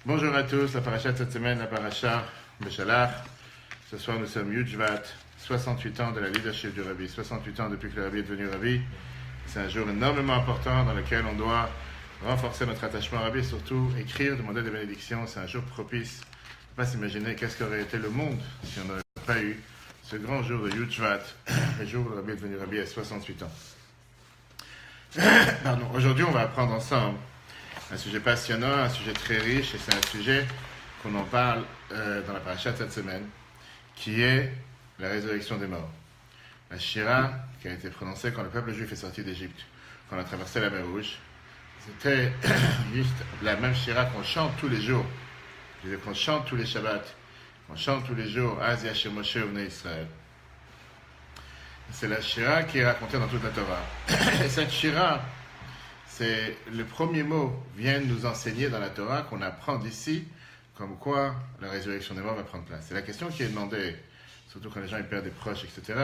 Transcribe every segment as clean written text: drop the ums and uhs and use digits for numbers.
Bonjour à tous, la paracha de cette semaine, la paracha Beshalach. Ce soir, nous sommes Yudjvat, 68 ans de la leadership du Rabbi, 68 ans depuis que le Rabbi est devenu Rabbi. C'est un jour énormément important dans lequel on doit renforcer notre attachement au Rabbi et surtout écrire, demander des bénédictions. C'est un jour propice. On ne peut pas s'imaginer qu'est-ce qu'aurait été le monde si on n'aurait pas eu ce grand jour de Yudjvat, le jour où le Rabbi est devenu Rabbi à 68 ans. Pardon. Aujourd'hui, on va apprendre ensemble un sujet passionnant, un sujet très riche, et c'est un sujet qu'on en parle dans la paracha de cette semaine, qui est la résurrection des morts. La Shira qui a été prononcée quand le peuple juif est sorti d'Égypte, quand on a traversé la mer Rouge, c'était juste la même Shira qu'on chante tous les jours, qu'on chante tous les Shabbats, qu'on chante tous les jours, Az Yashir Moshe Uvnei Israël. C'est la Shira qui est racontée dans toute la Torah. Et cette Shira, c'est le premier mot vient nous enseigner dans la Torah qu'on apprend d'ici, comme quoi la résurrection des morts va prendre place. C'est la question qui est demandée, surtout quand les gens ils perdent des proches, etc.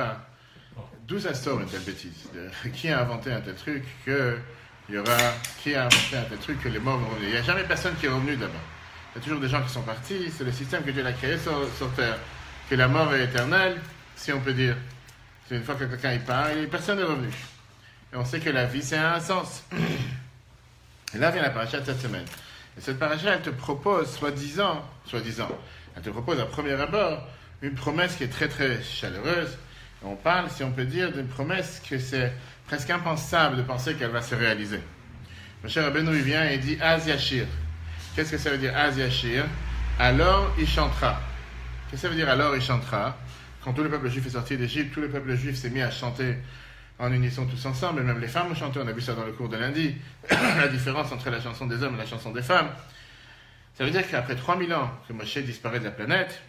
D'où ça sort une telle bêtise? Qui a inventé un tel truc qui a inventé un tel truc que les morts vont revenir? Il n'y a jamais personne qui est revenu d'abord. Il y a toujours des gens qui sont partis. C'est le système que Dieu a créé sur terre, que la mort est éternelle, si on peut dire. C'est une fois que quelqu'un y part, et personne n'est revenu. Et on sait que la vie, c'est un sens. Et là vient la paracha de cette semaine. Et cette paracha, elle te propose, soi-disant, elle te propose à premier abord une promesse qui est très très chaleureuse. Et on parle, si on peut dire, d'une promesse que c'est presque impensable de penser qu'elle va se réaliser. Mon cher Rabbeinu, il vient et il dit Az Yashir. Qu'est-ce que ça veut dire Az Yashir? Alors il chantera. Qu'est-ce que ça veut dire alors il chantera? Quand tout le peuple juif est sorti d'Égypte, tout le peuple juif s'est mis à chanter en unisson tous ensemble, et même les femmes ont chanté, on a vu ça dans le cours de lundi, la différence entre la chanson des hommes et la chanson des femmes. Ça veut dire qu'après 3000 ans que Moshe disparaît de la planète,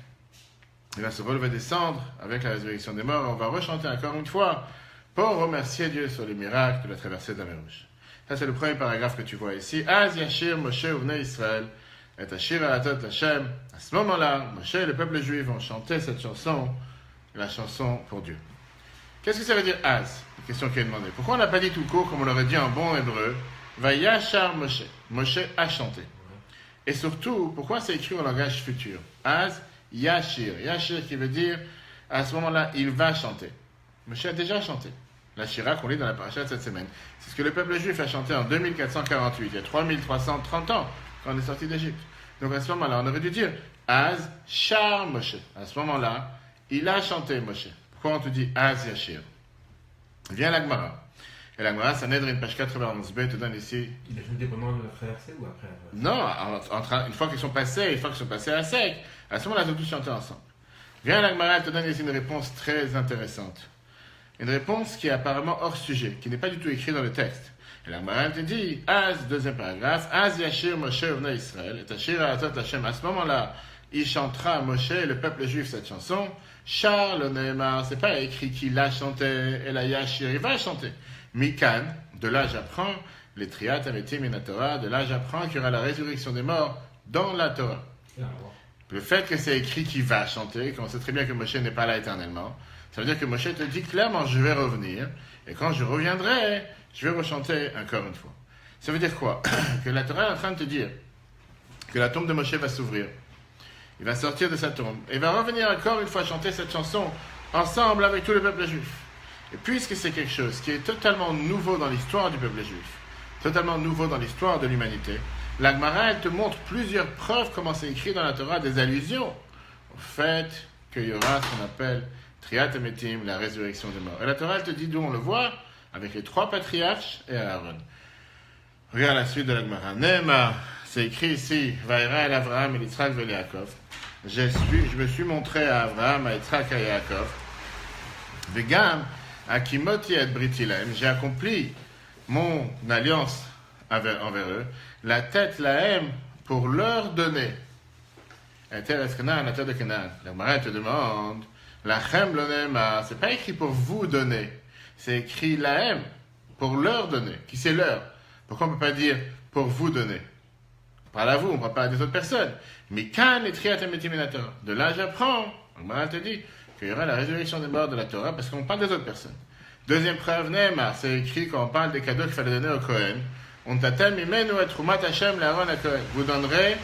il va se relever descendre avec la résurrection des morts, et on va rechanter encore une fois pour remercier Dieu sur les miracles de la traversée de la mer Rouge. Ça c'est le premier paragraphe que tu vois ici. Az Yashir Moshe Uvnei Israël et Ashir Alatot Hashem. À ce moment-là, Moshe et le peuple juif vont chanter cette chanson, la chanson pour Dieu. Qu'est-ce que ça veut dire Az? La question qui est demandée. Pourquoi on n'a pas dit tout court, comme on l'aurait dit en bon hébreu, Vayashar Moshe. Moshe a chanté. Et surtout, pourquoi c'est écrit en langage futur? Az Yashir. Yashir qui veut dire, à ce moment-là, il va chanter. Moshe a déjà chanté. La Shira qu'on lit dans la paracha de cette semaine. C'est ce que le peuple juif a chanté en 2448, il y a 3330 ans, quand on est sorti d'Égypte. Donc à ce moment-là, on aurait dû dire Az Shar Moshe. À ce moment-là, il a chanté Moshe. Pourquoi on te dit Az Yashir? Viens la Gemara. Et la Gemara, Sanhedrin, page 91b, te donne ici. Il a chanté pendant la traversée ou après? Non, une fois qu'ils sont passés à sec, à ce moment-là, ils ont tous chanté ensemble. Viens la Gemara, elle te donne ici une réponse très intéressante. Une réponse qui est apparemment hors sujet, qui n'est pas du tout écrite dans le texte. Et la Gemara, elle te dit Az, deuxième paragraphe, Az Yashir Moshe Uvnei Israël, et Ashir Alatot Hashem. À ce moment-là, il chantera Moshe et le peuple juif cette chanson. Char le Nehemar, c'est pas écrit qu'il a chanté, et la Yashir, il va chanter. Mikan, de là j'apprends, les Triat Ametim in la Torah, de là j'apprends qu'il y aura la résurrection des morts dans la Torah. Le fait que c'est écrit qu'il va chanter, qu'on sait très bien que Moshe n'est pas là éternellement, ça veut dire que Moshe te dit clairement, je vais revenir, et quand je reviendrai, je vais rechanter encore une fois. Ça veut dire quoi? Que la Torah est en train de te dire que la tombe de Moshe va s'ouvrir. Il va sortir de sa tombe et va revenir encore une fois chanter cette chanson ensemble avec tout le peuple juif. Et puisque c'est quelque chose qui est totalement nouveau dans l'histoire du peuple juif, totalement nouveau dans l'histoire de l'humanité, la Gemara, elle te montre plusieurs preuves, comment c'est écrit dans la Torah, des allusions au fait qu'il y aura ce qu'on appelle Triat Ametim, la résurrection des morts. Et la Torah, elle te dit d'où on le voit, avec les trois patriarches et Aaron. Regarde la suite de la Gemara. Nehemar, c'est écrit ici, Vaïra el Avraham et Yitzhak et Yaakov. Je me suis montré à Abraham, à Yitzhak et à Yaakov. Vegam, Akimoti et Britilem, j'ai accompli mon alliance envers eux, la tête lahem pour leur donner. Et terre Eskenan, la terre de Canaan. La Gemara te demande, Lachem lo Nehemar, c'est pas écrit pour vous donner, c'est écrit lahem pour leur donner. Qui c'est leur? Pourquoi on ne peut pas dire pour vous donner? On parle à vous, on ne parle pas à des autres personnes. Mais quand les triat ametim in la Torah, de là j'apprends, on te dit qu'il y aura la résurrection des morts de la Torah parce qu'on parle des autres personnes. Deuxième preuve, Nehemar, c'est écrit quand on parle des cadeaux qu'il fallait donner au Kohen. On t'attend mimenu et trumat Hashem l'Aaron à Kohen. Vous donnerez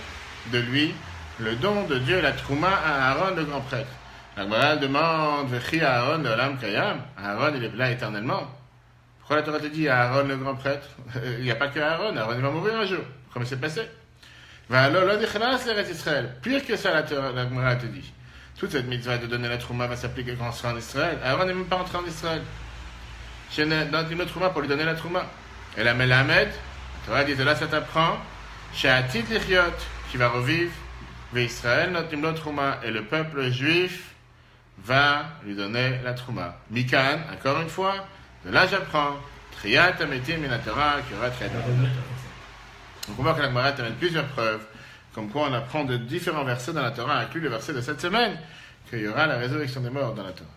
de lui le don de Dieu, la trouma, à Aaron, le grand prêtre. La Gemara demande, Vechi Aaron de Olam Kayam. Aaron, il est là éternellement. Pourquoi la Torah te dit à Aaron, le grand prêtre? Il n'y a pas que Aaron, Aaron il va mourir un jour. Comment c'est passé? Pire que ça, la Gemara te dit. Toute cette mitzvah de donner la trouma va s'appliquer quand on sera en Israël. Aaron n'est même pas entré en Israël. Dans une trouma pour lui donner la trouma. Et la Melamed, la Torah dit, de là ça t'apprend, chez Atit Lichiot, qui va revivre, Israël, notre trouma, et le peuple juif va lui donner la trouma. Mikan, encore une fois, de là j'apprends, Triyat Ametim min Torah, qui aura Triyat Ametim. Donc on voit que la Gemara t'amène plusieurs preuves, comme quoi on apprend de différents versets dans la Torah, inclus le verset de cette semaine, qu'il y aura la résurrection des morts dans la Torah.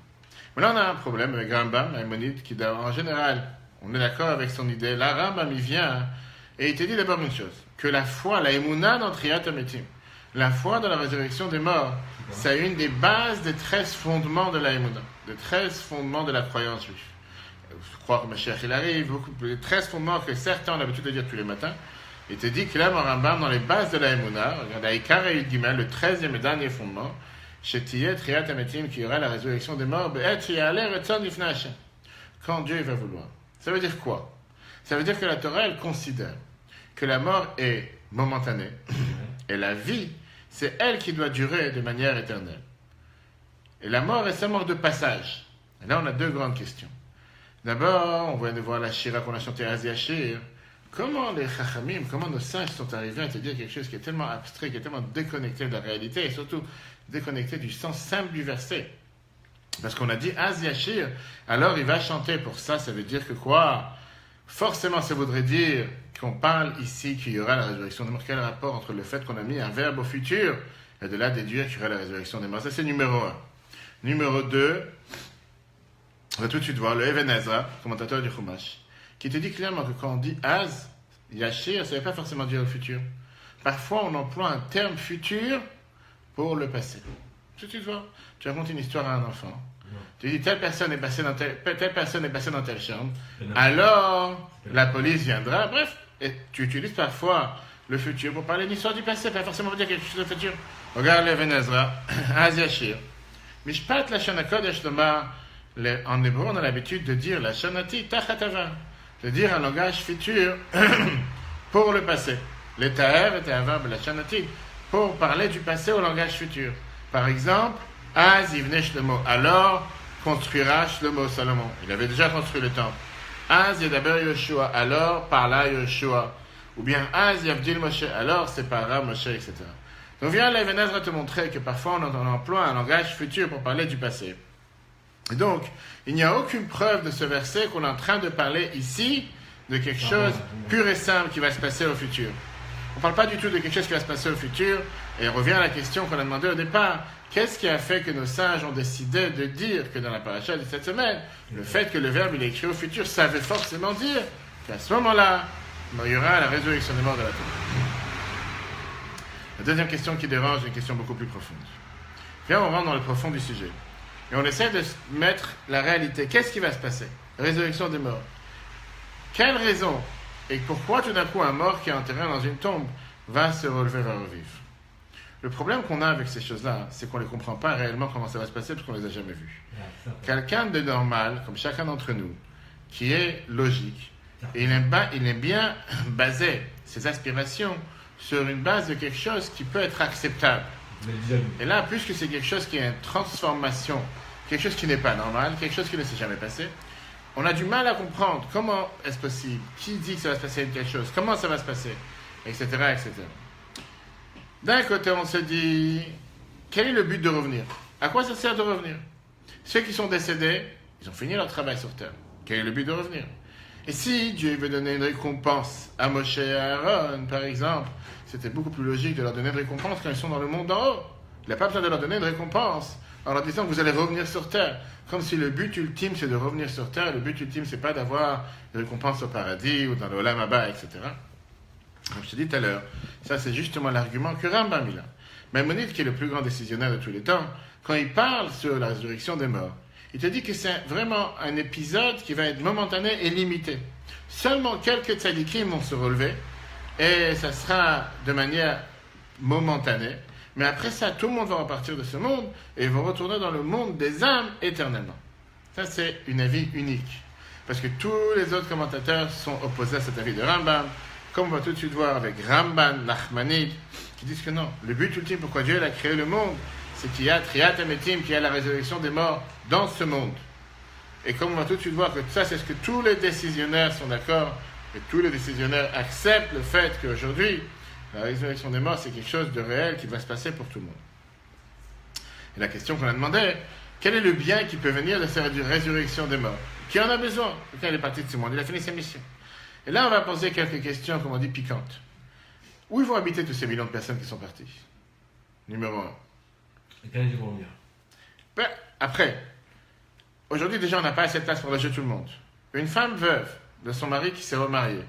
Mais là on a un problème avec Rambam, Maïmonide, qui en général, on est d'accord avec son idée. Là Rambam il vient, et il te dit d'abord une chose, que la foi, la émouna dans Triyat Ametim, la foi dans la résurrection des morts, c'est une des bases des 13 fondements de la émouna, des 13 fondements de la croyance juive. Je crois que Mashiach il arrive, les 13 fondements que certains ont l'habitude de dire tous les matins. Il te dit que là, mon Rambam, dans les bases de la émouna, regarde, Aïkar et Gimel, le 13e et dernier fondement, Shetiyet Triyat Ametim, qui aura la résurrection des morts, quand Dieu va vouloir. Ça veut dire quoi? Ça veut dire que la Torah, elle considère que la mort est momentanée, et la vie, c'est elle qui doit durer de manière éternelle. Et la mort est seulement de passage. Et là, on a deux grandes questions. D'abord, on vient de voir la Shira qu'on a chantée à Aziachir. Comment les Chachamim, comment nos sages sont arrivés à te dire quelque chose qui est tellement abstrait, qui est tellement déconnecté de la réalité, et surtout déconnecté du sens simple du verset? Parce qu'on a dit Aziachir, alors il va chanter. Pour ça, ça veut dire que quoi? Forcément, ça voudrait dire qu'on parle ici qu'il y aura la résurrection des morts. Quel rapport entre le fait qu'on a mis un verbe au futur et de là déduire qu'il y aura la résurrection des morts? Ça, c'est numéro 1. Numéro 2, on va tout de suite voir le Even Ezra, commentateur du Chumash, qui te dit clairement que quand on dit Az, Yashir, ça ne veut pas forcément dire le futur. Parfois, on emploie un terme futur pour le passé. Tout de suite voir. Tu racontes une histoire à un enfant. Tu dis telle personne est passée dans telle chambre. Alors, la police viendra. Bref, et tu utilises parfois le futur pour parler d'une histoire du passé, pas forcément pour dire quelque chose de futur. Regarde le Even Ezra, Az Yashir. Mishpat Lashon HaKodesh Lomar, en hébreu, on a l'habitude de dire la Shonati Tachatava, de dire un langage futur pour le passé. Les Ta'er et Ta'ava la Shonati, pour parler du passé au langage futur. Par exemple, Az Yivne Shlomo, alors construira Shlomo Salomon. Il avait déjà construit le temple. Az Yedaber Yoshua, alors parla Yoshua. Ou bien Az Yavdil Moshe, alors séparera Moshe, etc. Donc viens là, Even Ezra te montrer que parfois on emploie un langage futur pour parler du passé. Et donc, il n'y a aucune preuve de ce verset qu'on est en train de parler ici de quelque chose pur et simple qui va se passer au futur. On ne parle pas du tout de quelque chose qui va se passer au futur, et on revient à la question qu'on a demandé au départ. Qu'est-ce qui a fait que nos sages ont décidé de dire que dans la paracha de cette semaine, le fait que le verbe il est écrit au futur, ça veut forcément dire qu'à ce moment-là, il y aura la résurrection des morts de la terre. La deuxième question qui dérange est une question beaucoup plus profonde. Viens, on rentre dans le profond du sujet. Et on essaie de mettre la réalité. Qu'est-ce qui va se passer? Résurrection des morts. Quelle raison et pourquoi tout d'un coup un mort qui est enterré dans une tombe va se relever, va revivre? Le problème qu'on a avec ces choses-là, c'est qu'on ne les comprend pas réellement comment ça va se passer parce qu'on ne les a jamais vues. Quelqu'un de normal, comme chacun d'entre nous, qui est logique, et il aime bien baser ses aspirations sur une base de quelque chose qui peut être acceptable. Et là, puisque c'est quelque chose qui est une transformation, quelque chose qui n'est pas normal, quelque chose qui ne s'est jamais passé, on a du mal à comprendre comment est-ce possible, qui dit que ça va se passer quelque chose, comment ça va se passer, etc., etc. D'un côté, on se dit, quel est le but de revenir? À quoi ça sert de revenir? Ceux qui sont décédés, ils ont fini leur travail sur terre. Quel est le but de revenir? Et si Dieu veut donner une récompense à Moshe et à Aaron, par exemple, c'était beaucoup plus logique de leur donner une récompense quand ils sont dans le monde d'en haut. Il n'a pas besoin de leur donner une récompense en leur disant que vous allez revenir sur terre. Comme si le but ultime, c'est de revenir sur terre. Le but ultime, c'est pas d'avoir une récompense au paradis ou dans le Olam Haba, etc. Comme je te dis tout à l'heure, ça c'est justement l'argument que Rambam il a. Maïmonide, qui est le plus grand décisionnaire de tous les temps, quand il parle sur la résurrection des morts, il te dit que c'est vraiment un épisode qui va être momentané et limité. Seulement quelques tzadikim vont se relever, et ça sera de manière momentané, mais après ça, tout le monde va repartir de ce monde et ils vont retourner dans le monde des âmes éternellement. Ça, c'est une avis unique. Parce que tous les autres commentateurs sont opposés à cet avis de Rambam, comme on va tout de suite voir avec Ramban, Nachmanide, qui disent que non, le but ultime pourquoi Dieu a créé le monde, c'est qu'il y a Triat Ametim, qu'il y a la résurrection des morts dans ce monde. Et comme on va tout de suite voir que ça, c'est ce que tous les décisionnaires sont d'accord, et tous les décisionnaires acceptent le fait qu'aujourd'hui, la résurrection des morts, c'est quelque chose de réel qui va se passer pour tout le monde. Et la question qu'on a demandé, quel est le bien qui peut venir de cette résurrection des morts? Qui en a besoin? Quand il est parti de ce monde, il a fini sa mission. Et là, on va poser quelques questions, comme on dit, piquantes. Où ils vont habiter tous ces millions de personnes qui sont parties? Numéro 1. Et quand ils vont venir? Après, aujourd'hui, déjà, on n'a pas assez de place pour loger tout le monde. Une femme veuve de son mari qui s'est remarié,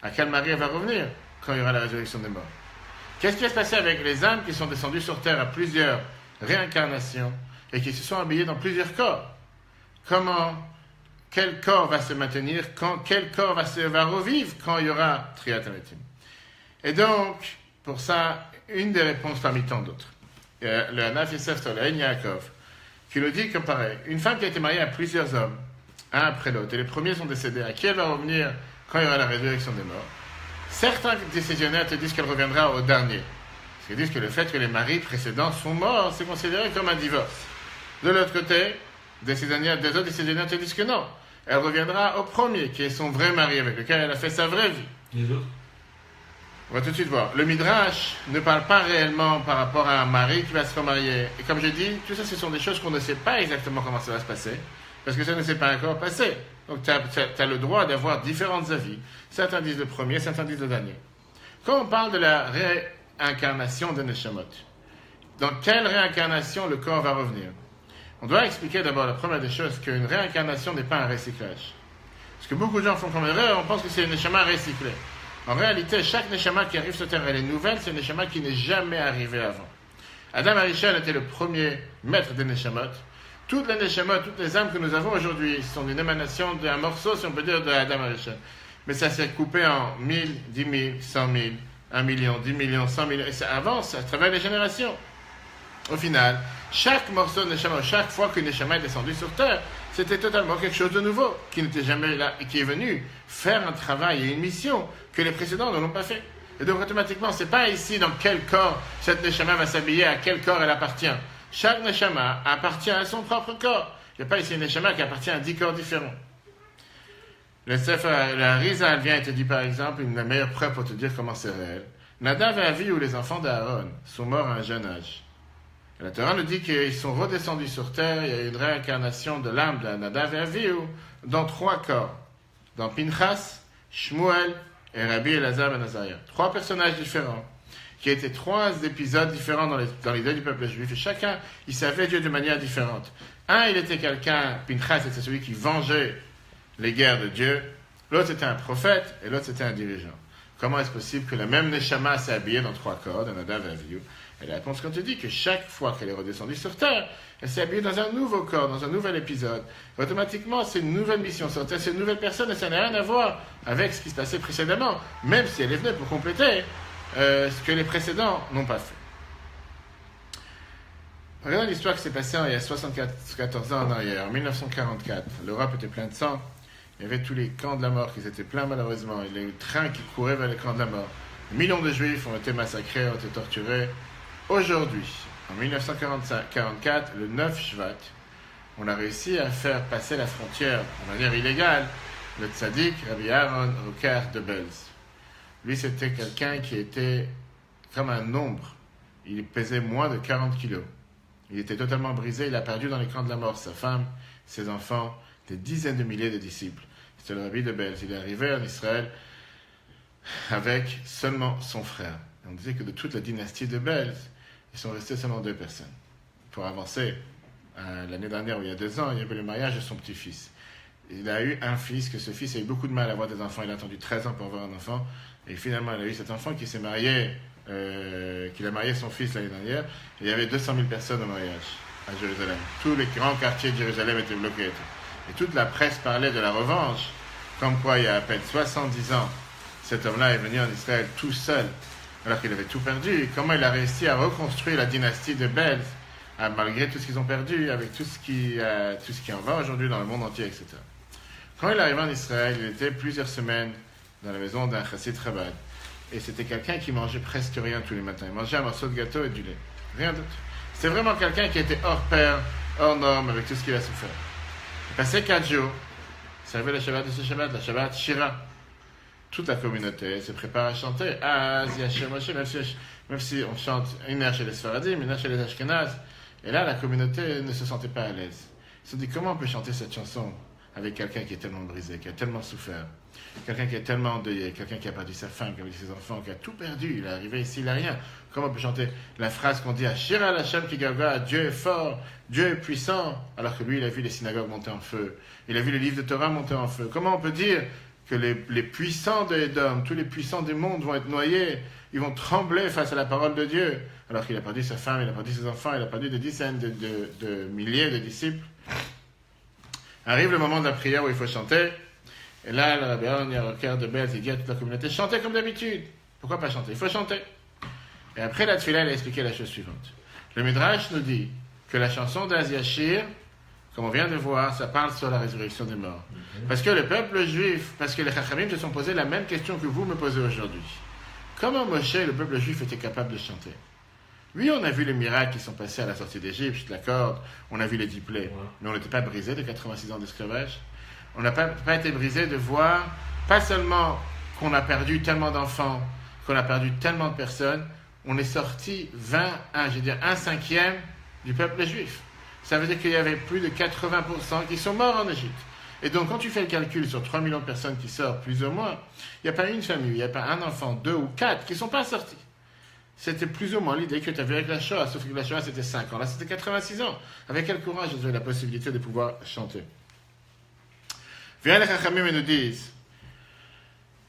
à quel mari elle va revenir quand il y aura la résurrection des morts? Qu'est-ce qui va se passer avec les âmes qui sont descendues sur terre à plusieurs réincarnations et qui se sont habillées dans plusieurs corps? Quel corps va se maintenir? Quel corps va revivre quand il y aura Triat Ametim? Et donc, pour ça, une des réponses parmi tant d'autres. Le Hanaf Yosef Tolaïn Yaakov, qui nous dit que pareil, une femme qui a été mariée à plusieurs hommes, un après l'autre, et les premiers sont décédés, à qui elle va revenir quand il y aura la résurrection des morts? Certains décisionnaires te disent qu'elle reviendra au dernier. Parce qu'ils disent que le fait que les maris précédents sont morts, c'est considéré comme un divorce. De l'autre côté, des autres décisionnaires te disent que non. Elle reviendra au premier, qui est son vrai mari, avec lequel elle a fait sa vraie vie. Les autres? On va tout de suite voir. Le Midrash ne parle pas réellement par rapport à un mari qui va se remarier. Et comme je dis, tout ça, ce sont des choses qu'on ne sait pas exactement comment ça va se passer, parce que ça ne s'est pas encore passé. Donc, tu as le droit d'avoir différents avis. Certains disent le premier, certains disent le dernier. Quand on parle de la réincarnation de Neshamot, dans quelle réincarnation le corps va revenir? On doit expliquer d'abord la première des choses qu'une réincarnation n'est pas un recyclage. Parce que beaucoup de gens font comme erreur, on pense que c'est une neshama recyclée. En réalité, chaque neshama qui arrive sur terre, elle est nouvelle, c'est une neshama qui n'est jamais arrivée avant. Adam Arishon était le premier maître des neshamot. Toutes les neshamot, toutes les âmes que nous avons aujourd'hui sont une émanation d'un morceau, si on peut dire, de Adam Arishon. Mais ça s'est coupé en 1000, 10 000, 100 000, 1 million, 10 millions, 100 000, et ça avance à travers les générations. Au final, chaque morceau de Neshama, chaque fois qu'une Neshama est descendue sur terre, c'était totalement quelque chose de nouveau, qui n'était jamais là, et qui est venu faire un travail et une mission que les précédents ne l'ont pas fait. Et donc automatiquement, c'est pas ici dans quel corps cette Neshama va s'habiller, à quel corps elle appartient. Chaque Neshama appartient à son propre corps. Il n'y a pas ici une Neshama qui appartient à 10 corps différents. La Rizal vient et te dit par exemple, une des meilleures preuves pour te dire comment c'est réel. Nadav et Avi, où les enfants d'Aaron sont morts à un jeune âge. La Torah nous dit qu'ils sont redescendus sur terre, il y a une réincarnation de l'âme de Nadav et Avihu dans 3 corps. Dans Pinchas, Shmuel et Rabbi Elazar ben Azariah. 3 personnages différents, qui étaient 3 épisodes différents dans les deux du peuple juif. Et chacun, il savait Dieu de manière différente. Un, il était quelqu'un, Pinchas était celui qui vengeait les guerres de Dieu. L'autre, c'était un prophète, et l'autre, c'était un dirigeant. Comment est-ce possible que la même Neshama s'est habillée dans 3 corps, de Nadav et Avihu? Et la réponse qu'on te dit que chaque fois qu'elle est redescendue sur terre, elle s'est habillée dans un nouveau corps, dans un nouvel épisode. Automatiquement, c'est une nouvelle mission sur terre, c'est une nouvelle personne et ça n'a rien à voir avec ce qui se passait précédemment, même si elle est venue pour compléter ce que les précédents n'ont pas fait. Regardez l'histoire qui s'est passée il y a 74 ans en arrière, en 1944. L'Europe était pleine de sang. Il y avait tous les camps de la mort qui étaient pleins malheureusement. Il y a eu des trains qui couraient vers les camps de la mort. Des millions de juifs ont été massacrés, ont été torturés. Aujourd'hui, en 1944, le 9 Shvat, on a réussi à faire passer la frontière de manière illégale le tzaddik Rabbi Aaron Rucker de Belz. Lui, c'était quelqu'un qui était comme un ombre. Il pesait moins de 40 kilos. Il était totalement brisé, il a perdu dans les camps de la mort sa femme, ses enfants, des dizaines de milliers de disciples. C'était le Rabbi de Belz. Il est arrivé en Israël avec seulement son frère. Et on disait que de toute la dynastie de Belz, ils sont restés seulement 2 personnes. Pour avancer, l'année dernière, ou il y a 2 ans, il y avait le mariage de son petit-fils. Il a eu un fils, que ce fils a eu beaucoup de mal à avoir des enfants. Il a attendu 13 ans pour avoir un enfant. Et finalement, il a eu cet enfant qui s'est marié, qu'il a marié son fils l'année dernière. Et il y avait 200 000 personnes au mariage à Jérusalem. Tous les grands quartiers de Jérusalem étaient bloqués. Et toute la presse parlait de la revanche, comme quoi il y a à peine 70 ans, cet homme-là est venu en Israël tout seul alors qu'il avait tout perdu. Comment il a réussi à reconstruire la dynastie de Bel, malgré tout ce qu'ils ont perdu, avec tout ce qui en va aujourd'hui dans le monde entier, etc. Quand il est arrivé en Israël, il était plusieurs semaines dans la maison d'un chassid Chabad. Et c'était quelqu'un qui mangeait presque rien tous les matins. Il mangeait un morceau de gâteau et du lait. Rien d'autre. C'était vraiment quelqu'un qui était hors pair, hors norme, avec tout ce qu'il a souffert. Il passait 4 jours. Il servait le Shabbat de ce Shabbat, la Shabbat Shira. Toute la communauté se prépare à chanter. Ah, Yashir Moshe, même si on chante une heure chez les Sfaradim, une heure chez les Ashkenaz. Et là, la communauté ne se sentait pas à l'aise. Ils se sont dit, comment on peut chanter cette chanson avec quelqu'un qui est tellement brisé, qui a tellement souffert, quelqu'un qui est tellement endeuillé, quelqu'un qui a perdu sa femme, qui a perdu ses enfants, qui a tout perdu, il est arrivé ici, il n'a rien. Comment on peut chanter la phrase qu'on dit à Shira Hashem ki gava, Dieu est fort, Dieu est puissant, alors que lui, il a vu les synagogues monter en feu, il a vu les livres de Torah monter en feu. Comment on peut dire que les puissants de Edom, tous les puissants du monde vont être noyés, ils vont trembler face à la parole de Dieu, alors qu'il a perdu sa femme, il a perdu ses enfants, il a perdu des dizaines de milliers de disciples. Arrive le moment de la prière où il faut chanter. Et là, le Rabbi Aaron, il y a un cœur de Bel, il dit à toute la communauté, chantez comme d'habitude. Pourquoi pas chanter? Il faut chanter. Et après la tefila, il a expliqué la chose suivante. Le Midrash nous dit que la chanson d'Az Yashir, comme on vient de voir, ça parle sur la résurrection des morts. Parce que le peuple juif, parce que les Chachamim se sont posé la même question que vous me posez aujourd'hui. Comment Moshe, le peuple juif, était capable de chanter? Oui, on a vu les miracles qui sont passés à la sortie d'Égypte, je te l'accorde, on a vu les 10 plaies, mais on n'était pas brisé de 86 ans d'esclavage. On n'a pas été brisé de voir, pas seulement qu'on a perdu tellement d'enfants, qu'on a perdu tellement de personnes, on est sorti un cinquième du peuple juif. Ça veut dire qu'il y avait plus de 80% qui sont morts en Égypte. Et donc, quand tu fais le calcul sur 3 millions de personnes qui sortent, plus ou moins, il n'y a pas une famille, il n'y a pas un enfant, 2 ou 4 qui ne sont pas sortis. C'était plus ou moins l'idée que tu avais avec la Shoah, sauf que la Shoah c'était 5 ans, là c'était 86 ans. Avec quel courage ils avaient la possibilité de pouvoir chanter. Viens les Chachamim et nous disent,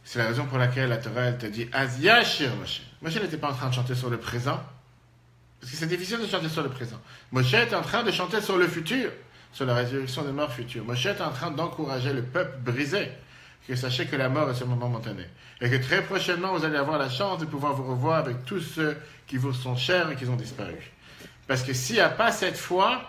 c'est la raison pour laquelle la Torah elle te dit Az Yashir Moshe. Moshe n'était pas en train de chanter sur le présent, parce que c'est difficile de chanter sur le présent. Moshe était en train de chanter sur le futur, sur la résurrection des morts futurs. Moshe était en train d'encourager le peuple brisé, que sachez que la mort est seulement momentanée. Et que très prochainement, vous allez avoir la chance de pouvoir vous revoir avec tous ceux qui vous sont chers et qui ont disparu. Parce que s'il n'y a pas cette foi,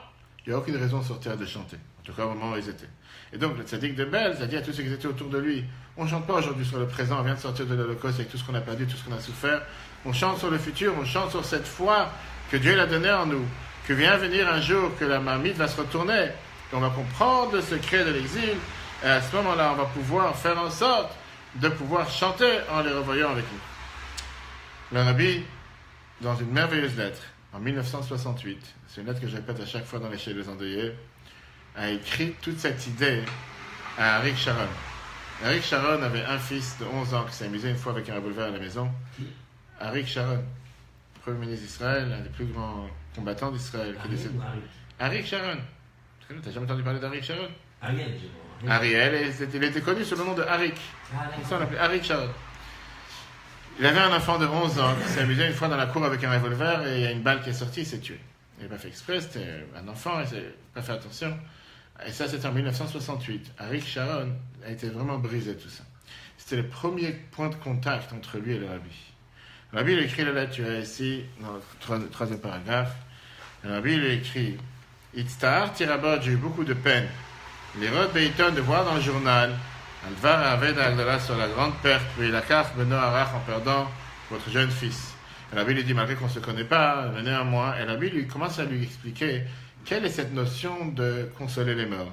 il n'y a aucune raison sur terre de chanter. En tout cas, au moment où ils étaient. Et donc, le tzaddik de Bel, c'est-à-dire à tous ceux qui étaient autour de lui, on ne chante pas aujourd'hui sur le présent, on vient de sortir de l'Holocauste avec tout ce qu'on a perdu, tout ce qu'on a souffert. On chante sur le futur, on chante sur cette foi que Dieu l'a donnée en nous, que vient venir un jour que la marmite va se retourner, qu'on va comprendre le secret de l'exil, et à ce moment-là, on va pouvoir faire en sorte de pouvoir chanter en les revoyant avec nous. Le Rabbi, dans une merveilleuse lettre, en 1968, c'est une lettre que je répète à chaque fois dans les chez les endeuillés, a écrit toute cette idée à Arik Sharon. Arik Sharon avait un fils de 11 ans qui s'est amusé une fois avec un revolver à la maison. Arik Sharon, premier ministre d'Israël, un des plus grands combattants d'Israël. Arik Sharon. Tu n'as jamais entendu parler d'Arik Sharon? Ariel, il était connu sous le nom de Arik. On l'appelait Arik Sharon. Il avait un enfant de 11 ans qui s'est amusé une fois dans la cour avec un revolver et il y a une balle qui est sortie, il s'est tué. Il n'a pas fait exprès, c'était un enfant, il n'a pas fait attention. Et ça, c'était en 1968. Arik Sharon a été vraiment brisé, tout ça. C'était le premier point de contact entre lui et le Rabbi. Le Rabbi lui écrit la lettre, tu as ici, dans le troisième paragraphe. Le Rabbi lui écrit Itztar Tirabot, j'ai eu beaucoup de peine. L'Hérode Beiton de voir dans le journal Alvar Aved Agdala sur la grande perte, puis la carte Beno Arach en perdant votre jeune fils. Et Rabbi lui dit, malgré qu'on ne se connaît pas, néanmoins, et Rabbi lui commence à lui expliquer quelle est cette notion de consoler les morts.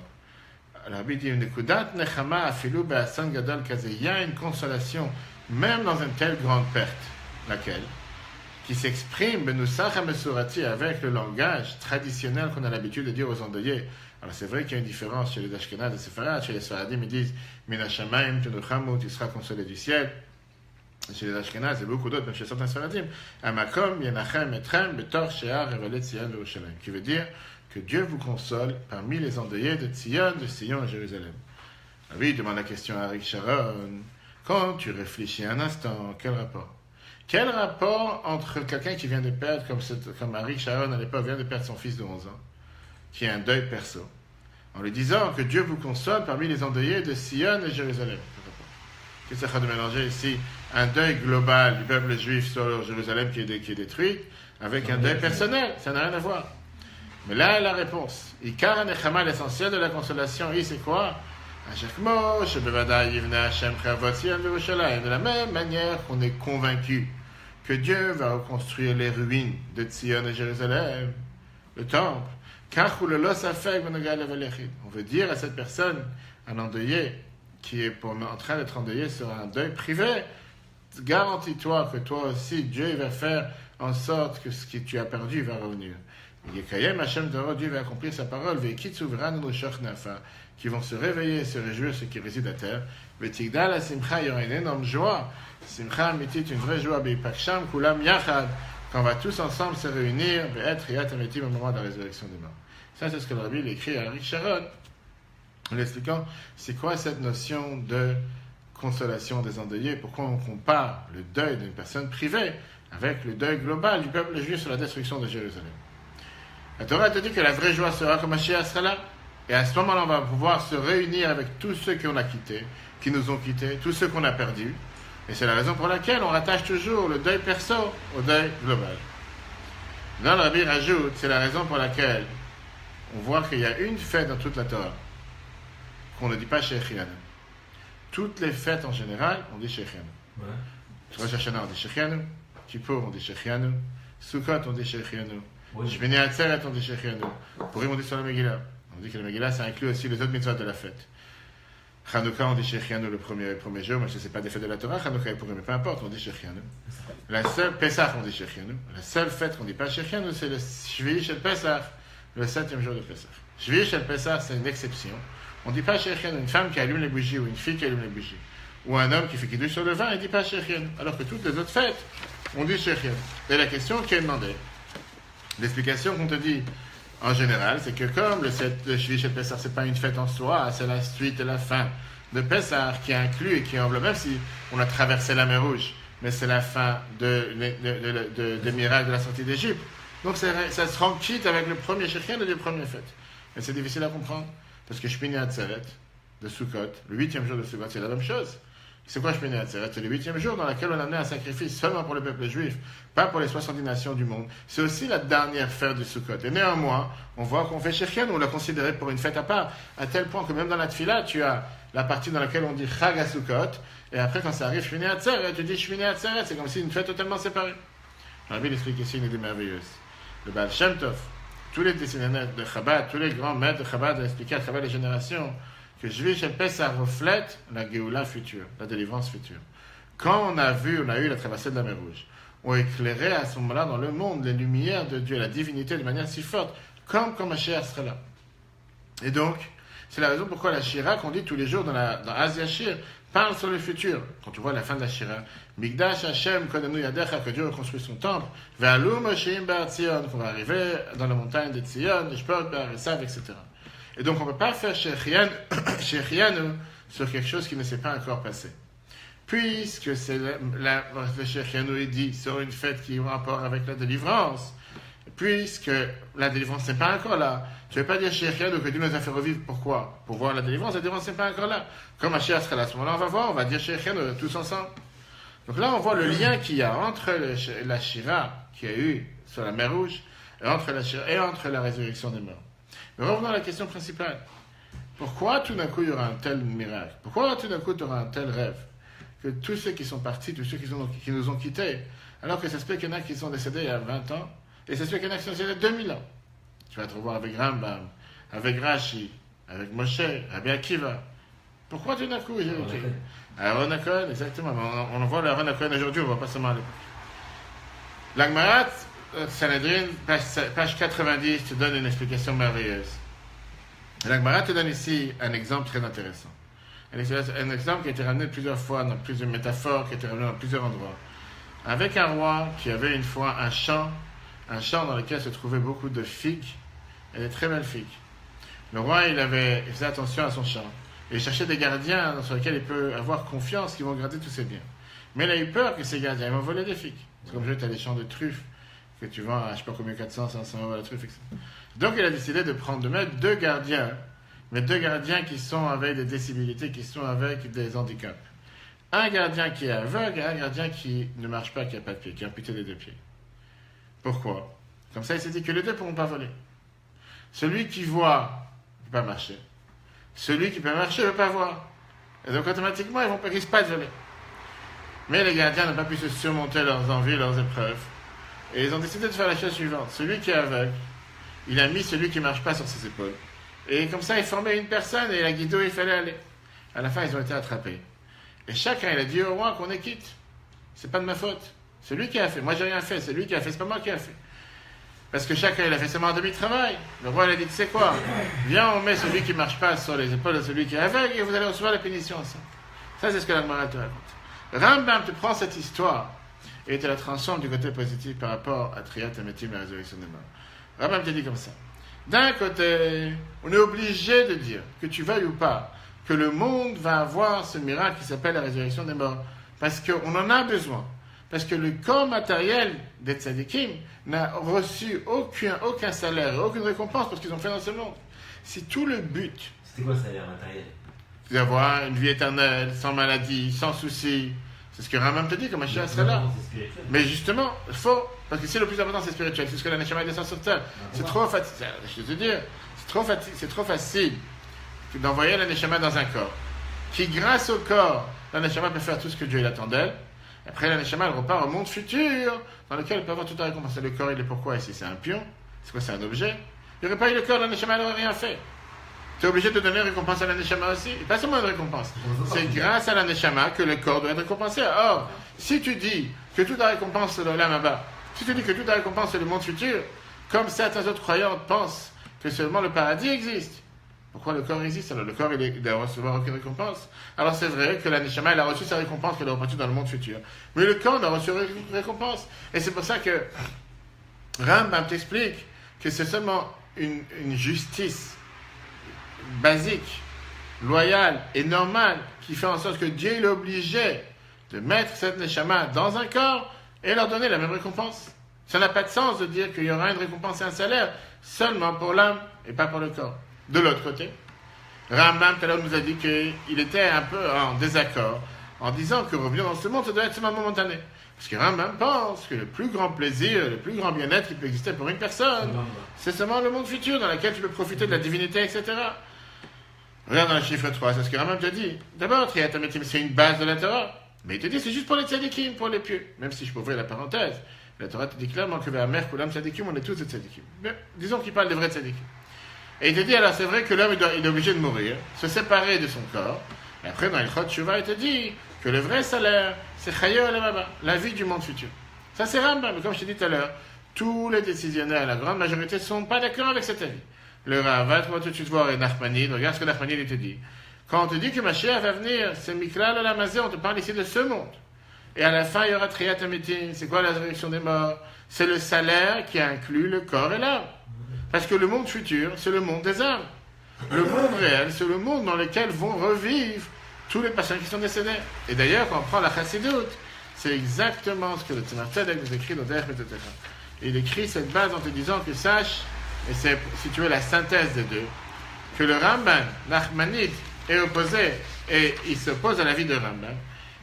Rabbi dit, Nekudat Nechama Afilu Be'asan Gadol Kaze. Il y a une consolation, même dans une telle grande perte, laquelle qui s'exprime Benusach HaMesurati avec le langage traditionnel qu'on a l'habitude de dire aux endeuillés. Alors c'est vrai qu'il y a une différence chez les Ashkenaz et les Séfarades. Chez les Sfaradim, ils disent Min Hashamayim Tenuchamu, tu seras consolé du ciel. Chez les Ashkenaz et beaucoup d'autres, même chez certains Sfaradim, Amakom Yenachem Etrem Betor Shear Revelet Tzion Yerushalayim, qui veut dire que Dieu vous console parmi les endeuillés de Sion et Jérusalem. Ah oui, il demande la question à Arik Sharon. Quand tu réfléchis un instant, quel rapport? Quel rapport entre quelqu'un qui vient de perdre, comme Arik Sharon à l'époque vient de perdre son fils de 11 ans, qui est un deuil perso, en lui disant que Dieu vous console parmi les endeuillés de Sion et Jérusalem. Qu'est-ce que ça a de mélanger ici un deuil global du peuple juif sur Jérusalem qui est détruite avec un deuil personnel. Ça n'a rien à voir. Mais là, la réponse. Ikar Nechama, l'essentiel de la consolation, c'est quoi? De la même manière qu'on est convaincu que Dieu va reconstruire les ruines de Tzion et Jérusalem, le temple. On veut dire à cette personne, un endeuillé, qui est en train d'être endeuillé sur un deuil privé, garantis-toi que toi aussi, Dieu va faire en sorte que ce que tu as perdu va revenir. Dieu va accomplir sa parole, qui vont se réveiller et se réjouir ceux qui résident à terre. Il y aura une énorme joie, une vraie joie, quand on va tous ensemble se réunir, au moment de la résurrection des morts. Ça, c'est ce que la Bible écrit à Rick Sharon, en expliquant c'est quoi cette notion de consolation des endeuillés, pourquoi on compare le deuil d'une personne privée avec le deuil global du peuple juif sur la destruction de Jérusalem. La Torah te dit que la vraie joie sera comme Mashiach sera là, et à ce moment-là, on va pouvoir se réunir avec tous ceux qu'on a quittés, qui nous ont quittés, tous ceux qu'on a perdus, et c'est la raison pour laquelle on rattache toujours le deuil perso au deuil global. Là, le Rabbi rajoute, c'est la raison pour laquelle on voit qu'il y a une fête dans toute la Torah qu'on ne dit pas Shechianu. Toutes les fêtes en général, on dit Shechianu. Rosh Hashanah, on dit Shechianu. Kippour, on dit Shechianu. Sukkot, on dit Shechianu. Shmini Atzeret, on dit Shechianu. Purim, on dit sur la Megillah. On dit que la Megillah, ça inclut aussi les autres mitzvot de la fête. Chanukah, on dit Shechianu le premier jour, mais ce n'est pas des fêtes de la Torah, Chanukah et Purim, mais peu importe, on dit Shechianu. La seule, Pesach, on dit Shechianu. La seule fête qu'on ne dit pas Shechianu, c'est le Shvi Shel Pesach, le 7e jour de Pesach. Shvi Shel Pesach, c'est une exception. On ne dit pas Shechianu. Une femme qui allume les bougies, ou une fille qui allume les bougies, ou un homme qui fait kiddush sur le vin, il ne dit pas Shechianu. Alors que toutes les autres fêtes, on dit Shechianu. Et la question qui est demandée, l'explication qu'on te dit, en général, c'est que comme le Shvi Shel Pesach, ce n'est pas une fête en soi, c'est la suite et la fin de Pesach qui inclut et qui englobe, même si on a traversé la mer Rouge, mais c'est la fin des miracles de la sortie d'Égypte. Donc ça se rend quitte avec le premier Shechianu et les premières fêtes. Et c'est difficile à comprendre, parce que Shmini Atzeret de Sukkot, le 8e jour de Sukkot, c'est la même chose. C'est quoi Shmini Atzeret? C'est le 8e jour dans lequel on a amené un sacrifice seulement pour le peuple juif, pas pour les 70 nations du monde. C'est aussi la dernière fête de Sukkot. Et néanmoins, on voit qu'on fait Shechianu, on l'a considéré pour une fête à part, à tel point que même dans la Tfila, tu as la partie dans laquelle on dit Chag à Sukkot, et après quand ça arrive Shmini Atzeret, tu dis Shmini Atzeret, c'est comme si une fête totalement séparée. La Bible explique ici une idée merveilleuse. Le Baal Shem Tov, tous les descendants de Chabad, tous les grands maîtres de Chabad ont expliqué à travers les générations que Shvi Shel Pesach reflète la Géoula future, la délivrance future. Quand on a eu la traversée de la mer Rouge, on éclairait à ce moment-là dans le monde les lumières de Dieu, la divinité de manière si forte, comme quand Mashiach sera là. Et donc, c'est la raison pourquoi la Shira qu'on dit tous les jours dans Asia Shir parle sur le futur. Quand tu vois la fin de la Shira, Migdash Hashem Kodenu Yadecha, que Dieu reconstruit son temple, Ve'alu Mosheim Bar Tzion, qu'on va arriver dans la montagne de Tzion, Nishpot Bar Esav, etc. Et donc on ne peut pas faire Shechianu sur quelque chose qui ne s'est pas encore passé. Puisque c'est le Shechianu est dit sur une fête qui est en rapport avec la délivrance, puisque la délivrance n'est pas encore là, tu ne veux pas dire Shechianu que Dieu nous a fait revivre. Pourquoi? Pour voir la délivrance n'est pas encore là. Comme Mashiach sera là à ce moment-là, on va voir, on va dire Shechianu tous ensemble. Donc là, on voit le lien qu'il y a entre la Shira qu'il y a eu sur la mer Rouge et entre la Shira et entre la résurrection des morts. Mais revenons à la question principale. Pourquoi tout d'un coup il y aura un tel miracle? Pourquoi tout d'un coup tu auras un tel rêve? Que tous ceux qui sont partis, tous ceux qui nous ont quittés, alors que ça se peut qu'il y en a qui sont décédés il y a 20 ans, et ça se peut qu'il y en a qui sont décédés il y a 2000 ans. Tu vas te revoir avec Rambam, avec Rashi, avec Moshe, avec Akiva. Pourquoi tout d'un coup Aaron HaKohen, exactement. On voit l'Aaron HaKohen aujourd'hui, on ne voit pas seulement à l'époque. L'Agmarat, Sanhedrin, page 90, te donne une explication merveilleuse. L'Agmarat te donne ici un exemple très intéressant. Un exemple qui a été ramené plusieurs fois dans plusieurs métaphores, qui a été ramené dans plusieurs endroits. Avec un roi qui avait une fois un champ dans lequel se trouvaient beaucoup de figues, et des très belles figues. Le roi, il faisait attention à son champ. Et il cherchait des gardiens sur lesquels il peut avoir confiance, qui vont garder tous ses biens. Mais il a eu peur que ces gardiens vont voler des figues. C'est comme tu as des champs de truffes que tu vends à je ne sais pas combien, 400, 500 euros la truffe, etc. Donc il a décidé de mettre deux gardiens, mais deux gardiens qui sont avec des disabilités, qui sont avec des handicaps. un gardien qui est aveugle et un gardien qui ne marche pas, qui n'a pas de pied, qui est amputé des deux pieds. Pourquoi? Comme ça, il s'est dit que les deux ne pourront pas voler. Celui qui voit ne peut pas marcher. Celui qui peut marcher ne peut pas voir. Et donc, automatiquement, ils ne risquent pas de voler. Mais les gardiens n'ont pas pu se surmonter leurs envies, leurs épreuves. Et ils ont décidé de faire la chose suivante. Celui qui est aveugle, il a mis celui qui ne marche pas sur ses épaules. Et comme ça, il formait une personne et il a guidé où il fallait aller. À la fin, ils ont été attrapés. Et chacun, il a dit au roi qu'on est quitte. C'est pas de ma faute. C'est lui qui a fait. Moi, j'ai rien fait. C'est lui qui a fait. C'est pas moi qui a fait. Parce que chacun, il a fait seulement un demi-travail. Le roi, il a dit, tu sais quoi? Viens, on met celui qui ne marche pas sur les épaules de celui qui est aveugle et vous allez recevoir la punition. Ça, c'est ce que la morale te raconte. Rambam te prend cette histoire et te la transforme du côté positif par rapport à Triat Ametim, la résurrection des morts. Rambam te dit comme ça. D'un côté, on est obligé de dire, que tu veuilles ou pas, que le monde va avoir ce miracle qui s'appelle la résurrection des morts. Parce qu'on en a besoin. Parce que le corps matériel des tzadikim n'a reçu aucun salaire, aucune récompense pour ce qu'ils ont fait dans ce monde. C'est tout le but. C'était quoi le salaire matériel? D'avoir une vie éternelle, sans maladie, sans souci. C'est ce que Rambam te dit, comme Mashiach sera là. Mais justement, il faut, parce que c'est le plus important, c'est spirituel. C'est ce que la Neshama descend sur terre. C'est trop facile. Je veux dire, c'est trop facile d'envoyer la Neshama dans un corps. Qui, grâce au corps, la Neshama peut faire tout ce que Dieu l'attend d'elle. Après, la Neshama, elle repart au monde futur, dans lequel elle peut avoir toute la récompense. Le corps, il est pourquoi ici? C'est un pion? C'est quoi? C'est un objet? Il n'y aurait pas eu le corps, la Neshama n'aurait rien fait. Tu es obligé de donner une récompense à la Neshama aussi. Et pas seulement une récompense. C'est grâce à la Neshama que le corps doit être récompensé. Or, si tu dis que toute la récompense c'est l'Olam Haba, si tu dis que toute la récompense c'est le monde futur, comme certains autres croyants pensent que seulement le paradis existe, pourquoi le corps existe? Alors le corps, il doit recevoir aucune récompense. Alors c'est vrai que la Neshama, elle a reçu sa récompense qu'elle a reçue dans le monde futur. Mais le corps n'a reçu aucune récompense. Et c'est pour ça que Rambam t'explique que c'est seulement une justice basique, loyale et normale qui fait en sorte que Dieu est obligé de mettre cette Neshama dans un corps et leur donner la même récompense. Ça n'a pas de sens de dire qu'il y aura une récompense et un salaire seulement pour l'âme et pas pour le corps. De l'autre côté, Rambam tout à l'heure nous a dit qu'il était un peu en désaccord en disant que revenir dans ce monde, ça doit être seulement momentané. Parce que Rambam pense que le plus grand plaisir, le plus grand bien-être qui peut exister pour une personne, c'est seulement le monde futur dans lequel tu peux profiter de la divinité, etc. Regarde dans le chiffre 3, c'est ce que Rambam te dit. D'abord, Triat Ametim, c'est une base de la Torah. Mais il te dit, c'est juste pour les tzadikim, pour les pieux. Même si je peux ouvrir la parenthèse, la Torah te dit clairement que vers Mer, Kulam, tzadikim, on est tous des tzadikim. Mais disons qu'il parle des vrais tzadikim. Et il te dit, alors c'est vrai que l'homme il est obligé de mourir, se séparer de son corps. Et après, dans le Chod Shuvah, il te dit que le vrai salaire, c'est Chayo Elamaba, la vie du monde futur. Ça, c'est Rambam. Mais comme je t'ai dit tout à l'heure, tous les décisionnaires, la grande majorité, ne sont pas d'accord avec cet avis. Le Rav, va tout de suite voir Nachmanide, regarde ce que Nachmanide te dit. Quand on te dit que Mashiach va venir, c'est Miklal Olamazé, on te parle ici de ce monde. Et à la fin, il y aura Triat Ametim. C'est quoi la résurrection des morts? C'est le salaire qui inclut le corps et l'âme. Parce que le monde futur, c'est le monde des âmes. Le monde réel, c'est le monde dans lequel vont revivre tous les patients qui sont décédés. Et d'ailleurs, quand on prend la Chassidoute, c'est exactement ce que le Tzemach Tzedek nous écrit dans Derech Metzotech. Il écrit cette base en te disant que sache, et c'est, si tu veux, la synthèse des deux, que le Ramban, Nachmanide, est opposé, et il s'oppose à la vie de Rambam.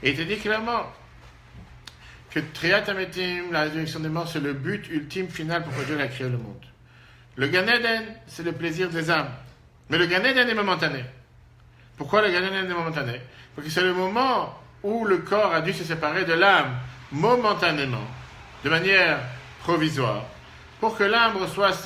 Et il te dit clairement que Triat Ametim, la résurrection des morts, c'est le but ultime, final, pour que Dieu a créé le monde. Le Gan Eden, c'est le plaisir des âmes. Mais le Gan Eden est momentané. Pourquoi le Gan Eden est momentané? Parce que c'est le moment où le corps a dû se séparer de l'âme momentanément, de manière provisoire, pour que l'âme reçoive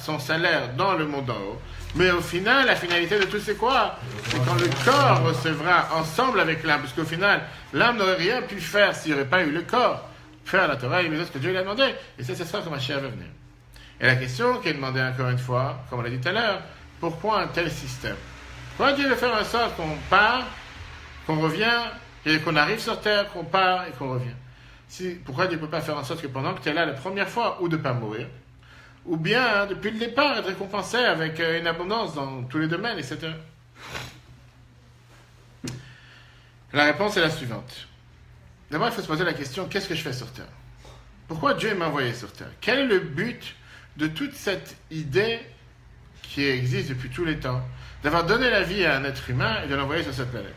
son salaire dans le monde en haut. Mais au final, la finalité de tout, c'est quoi? C'est quand le corps recevra ensemble avec l'âme, parce qu'au final, l'âme n'aurait rien pu faire s'il n'y aurait pas eu le corps. Faire la Torah et les autres que Dieu lui a demandé. Et c'est ça que Mashiach va venir. Et la question qui est demandée encore une fois, comme on l'a dit tout à l'heure, pourquoi un tel système? Pourquoi Dieu veut faire en sorte qu'on part, qu'on revient, et qu'on arrive sur terre, qu'on part et qu'on revient? Pourquoi Dieu ne peut pas faire en sorte que pendant que tu es là la première fois, ou de ne pas mourir, ou bien depuis le départ être récompensé avec une abondance dans tous les domaines, etc. La réponse est la suivante. D'abord, il faut se poser la question, qu'est-ce que je fais sur terre? Pourquoi Dieu m'a envoyé sur terre? Quel est le but de toute cette idée qui existe depuis tous les temps, d'avoir donné la vie à un être humain et de l'envoyer sur cette planète?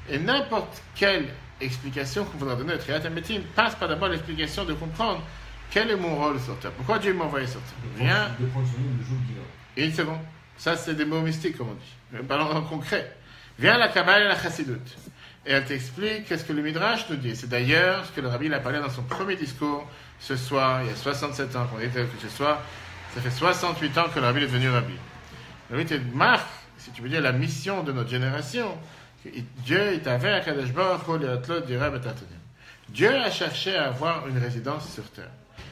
Et n'importe quelle explication qu'on voudra donner à Triat Hametim passe par d'abord l'explication de comprendre quel est mon rôle sur terre. Pourquoi Dieu m'a envoyé sur terre? Viens. De prendre son nom le jour divin. Et une seconde. Ça, c'est des mots mystiques, comme on dit. Parlons en concret. Viens la Kabbalah et la Chassidut. Et elle t'explique qu'est-ce que le Midrash nous dit. C'est d'ailleurs ce que le Rabbi il a parlé dans son premier discours ce soir, il y a 67 ans qu'on était que ce soir. Ça fait 68 ans que le Rabbi est devenu Rabbi. Le Rabbi te marque, si tu veux dire, la mission de notre génération. Dieu est avec Akadosh Baruch Hu Leotlot Dira B'Tartanim. Dieu a cherché à avoir une résidence sur terre.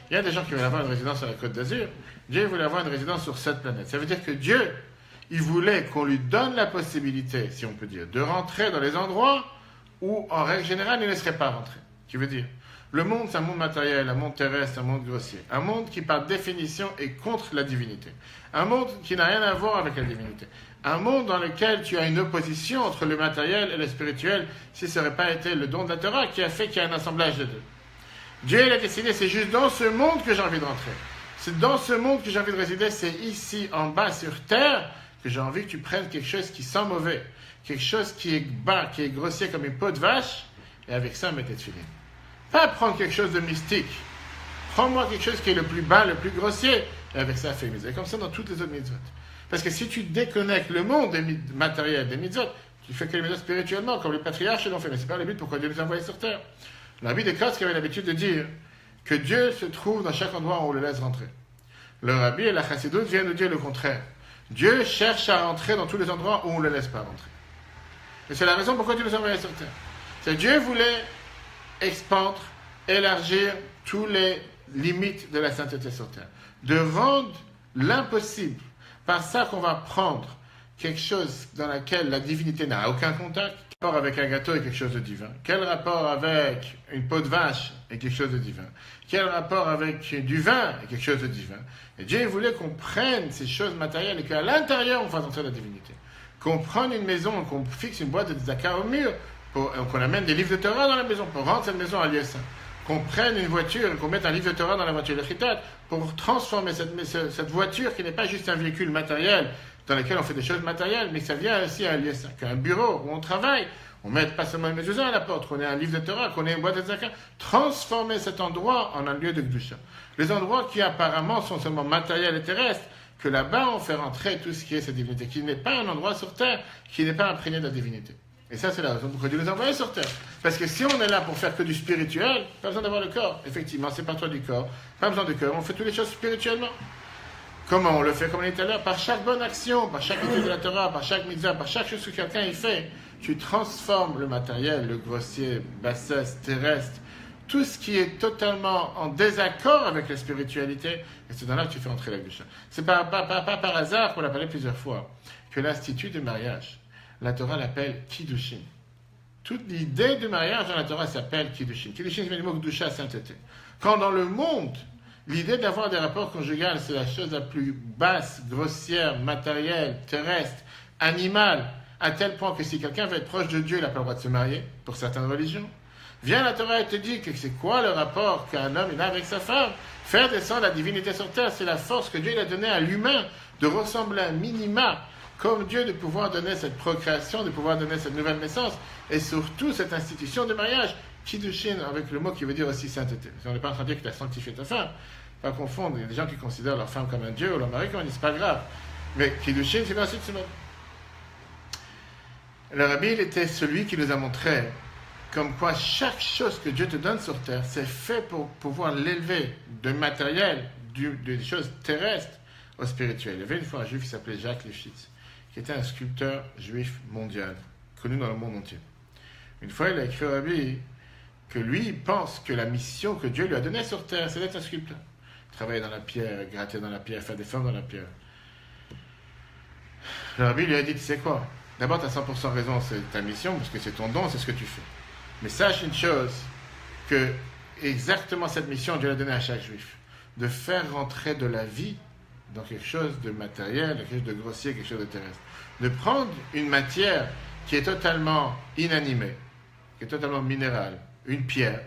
Il y a des gens qui veulent avoir une résidence sur la Côte d'Azur. Dieu voulait avoir une résidence sur cette planète. Ça veut dire que Dieu, il voulait qu'on lui donne la possibilité, si on peut dire, de rentrer dans les endroits où, en règle générale, il ne laisserait pas rentrer. Qui veut dire, le monde, c'est un monde matériel, un monde terrestre, un monde grossier. Un monde qui, par définition, est contre la divinité. Un monde qui n'a rien à voir avec la divinité. Un monde dans lequel tu as une opposition entre le matériel et le spirituel, si ce n'aurait pas été le don de la Torah qui a fait qu'il y a un assemblage des deux. Dieu, il a décidé, c'est juste dans ce monde que j'ai envie de rentrer. C'est dans ce monde que j'ai envie de résider. C'est ici, en bas, sur terre, que j'ai envie que tu prennes quelque chose qui sent mauvais. Quelque chose qui est bas, qui est grossier comme une peau de vache, et avec ça, mets tes tefilines. Pas prendre quelque chose de mystique. Prends-moi quelque chose qui est le plus bas, le plus grossier, et avec ça, fais une mitzvah. Et comme ça, dans toutes les autres mitzvot. Parce que si tu déconnectes le monde des matériels, des mitzvot, tu fais que les mitzvot spirituellement, comme les patriarches l'ont fait. Mais c'est pas le but pourquoi Dieu nous a envoyés sur terre. Le Rabbi Descartes avait l'habitude de dire que Dieu se trouve dans chaque endroit où on le laisse rentrer. Le Rabbi et la Chassidut viennent nous dire le contraire. Dieu cherche à rentrer dans tous les endroits où on ne le laisse pas rentrer. Et c'est la raison pourquoi Dieu nous a envoyés sur terre. C'est que Dieu voulait expandre, élargir toutes les limites de la sainteté sur terre. De rendre l'impossible, par ça qu'on va prendre quelque chose dans lequel la divinité n'a aucun contact. Quel rapport avec un gâteau et quelque chose de divin? Quel rapport avec une peau de vache et quelque chose de divin? Quel rapport avec du vin et quelque chose de divin? Et Dieu voulait qu'on prenne ces choses matérielles et qu'à l'intérieur on fasse entrer la divinité. Qu'on prenne une maison, qu'on fixe une boîte de tzaka au mur, qu'on amène des livres de Torah dans la maison pour rendre cette maison à lieu saint. Qu'on prenne une voiture et qu'on mette un livre de Torah dans la voiture de Chitat pour transformer cette voiture qui n'est pas juste un véhicule matériel dans lequel on fait des choses matérielles, mais que ça vient aussi à un lieu saint, qu'un bureau où on travaille, on met pas seulement une mezuzah à la porte, qu'on ait un livre de Torah, qu'on ait une boîte de tzaka, transformer cet endroit en un lieu de Kedusha. Les endroits qui apparemment sont seulement matériels et terrestres, que là-bas on fait rentrer tout ce qui est cette divinité, qui n'est pas un endroit sur terre, qui n'est pas imprégné de la divinité. Et ça, c'est la raison pourquoi Dieu nous a envoyés sur terre. Parce que si on est là pour faire que du spirituel, pas besoin d'avoir le corps. Effectivement, c'est par toi du corps. Pas besoin du cœur. On fait toutes les choses spirituellement. Comment on le fait, comme on dit tout à l'heure? Par chaque bonne action, par chaque étude de la Torah, par chaque mitzvah, par chaque chose que quelqu'un y fait. Tu transformes le matériel, le grossier, bassesse, terrestre, tout ce qui est totalement en désaccord avec la spiritualité. Et c'est dans là que tu fais entrer la Kedusha. C'est pas par hasard qu'on l'a parlé plusieurs fois, que l'institut du mariage, la Torah l'appelle Kiddushin. Toute l'idée du mariage dans la Torah s'appelle Kiddushin. Kiddushin, c'est le mot Kedusha, sainteté. Quand dans le monde, l'idée d'avoir des rapports conjugaux, c'est la chose la plus basse, grossière, matérielle, terrestre, animale, à tel point que si quelqu'un veut être proche de Dieu, il n'a pas le droit de se marier, pour certaines religions. Viens la Torah et te dit que c'est quoi le rapport qu'un homme il a avec sa femme? Faire descendre la divinité sur terre, c'est la force que Dieu il a donnée à l'humain de ressembler à un minima comme Dieu, de pouvoir donner cette procréation, de pouvoir donner cette nouvelle naissance, et surtout cette institution de mariage, Kiddushin, avec le mot qui veut dire aussi sainteté. On n'est pas en train de dire que tu as sanctifié ta femme, pas confondre, il y a des gens qui considèrent leur femme comme un Dieu, ou leur mari comme un Dieu, c'est pas grave. Mais Kiddushin, c'est ainsi de ce mot. Le Rabbi, il était celui qui nous a montré comme quoi chaque chose que Dieu te donne sur terre, c'est fait pour pouvoir l'élever de matériel, des choses terrestres, au spirituel. Il y avait une fois un juif qui s'appelait Jacques Lifshitz, qui était un sculpteur juif mondial, connu dans le monde entier. Une fois, il a écrit au Rabbi que lui, il pense que la mission que Dieu lui a donnée sur terre, c'est d'être un sculpteur. Travailler dans la pierre, gratter dans la pierre, faire des formes dans la pierre. Le Rabbi lui a dit, tu sais quoi? D'abord, tu as 100% raison, c'est ta mission, parce que c'est ton don, c'est ce que tu fais. Mais sache une chose, que exactement cette mission, Dieu l'a donnée à chaque juif. De faire rentrer de la vie dans quelque chose de matériel, quelque chose de grossier, quelque chose de terrestre. De prendre une matière qui est totalement inanimée, qui est totalement minérale, une pierre,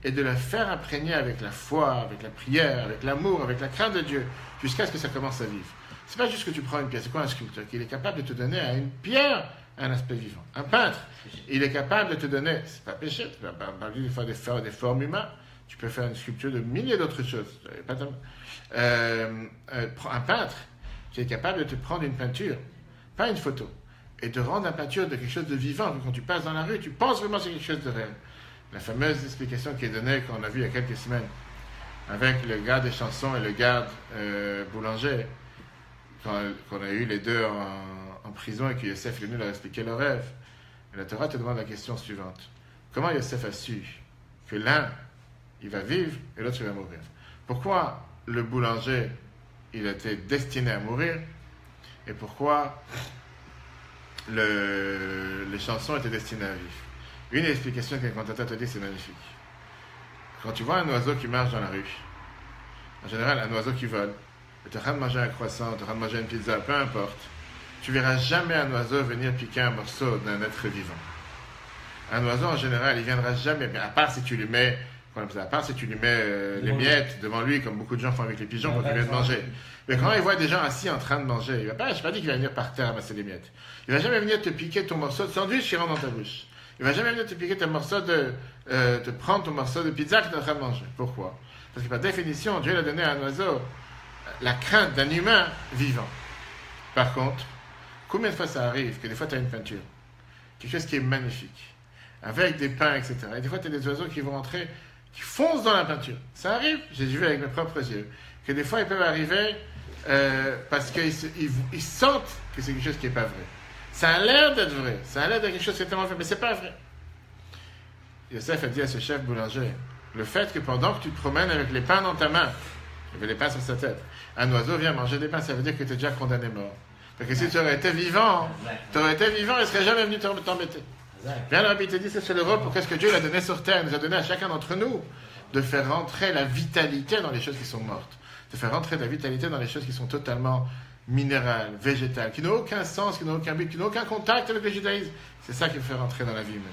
et de la faire imprégner avec la foi, avec la prière, avec l'amour, avec la crainte de Dieu, jusqu'à ce que ça commence à vivre. C'est pas juste que tu prends une pierre, c'est quoi un sculpteur? Qu'il est capable de te donner à une pierre un aspect vivant. Un peintre, il est capable de te donner, c'est pas péché, tu vas pas lui faire des formes humaines, tu peux faire une sculpture de milliers d'autres choses. Un peintre qui est capable de te prendre une peinture, pas une photo, et de rendre la peinture de quelque chose de vivant. Quand tu passes dans la rue, tu penses vraiment que c'est quelque chose de réel. La fameuse explication qui est donnée, qu'on a vue il y a quelques semaines, avec le gars des chansons et le garde boulanger, qu'on a eu les deux en prison et que Yosef est venu leur expliquer leur rêve. Et la Torah te demande la question suivante. Comment Yosef a su que l'un, il va vivre et l'autre, il va mourir? Pourquoi le boulanger, il était destiné à mourir, et pourquoi les chansons étaient destinées à vivre? Une explication qu'un commentateur te dit, c'est magnifique. Quand tu vois un oiseau qui marche dans la rue, en général, un oiseau qui vole, tu es en train de manger un croissant, tu es en train de manger une pizza, peu importe, tu verras jamais un oiseau venir piquer un morceau d'un être vivant. Un oiseau, en général, il viendra jamais, à part si tu lui mets, les miettes devant lui, comme beaucoup de gens font avec les pigeons quand ils viennent manger. Mais quand il voit des gens assis en train de manger, je n'ai pas dit qu'il va venir par terre ramasser les miettes. Il ne va jamais venir te piquer ton morceau de sandwich qui rentre dans ta bouche. Il ne va jamais venir te piquer ton morceau te prendre ton morceau de pizza que tu es en train de manger. Pourquoi? Parce que par définition, Dieu l'a donné à un oiseau la crainte d'un humain vivant. Par contre, combien de fois ça arrive que des fois tu as une peinture, quelque chose qui est magnifique, avec des pins, etc. Et des fois tu as des oiseaux qui vont entrer, qui foncent dans la peinture. Ça arrive, j'ai vu avec mes propres yeux, que des fois ils peuvent arriver parce qu'ils sentent que c'est quelque chose qui n'est pas vrai. Ça a l'air d'être vrai, ça a l'air d'être quelque chose qui est tellement vrai, mais c'est pas vrai. Yosef a dit à ce chef boulanger, le fait que pendant que tu te promènes avec les pains dans ta main, il avait les pains sur sa tête, un oiseau vient manger des pains, ça veut dire que tu es déjà condamné mort. Parce que si tu aurais été vivant, il ne serait jamais venu t'embêter. Bien, le Rabbi te dit, c'est le rôle pour qu'est-ce que Dieu l'a donné sur terre, il nous a donné à chacun d'entre nous, de faire rentrer la vitalité dans les choses qui sont mortes, de faire rentrer la vitalité dans les choses qui sont totalement minérales, végétales, qui n'ont aucun sens, qui n'ont aucun but, qui n'ont aucun contact avec le judaïsme. C'est ça qui fait rentrer dans la vie humaine.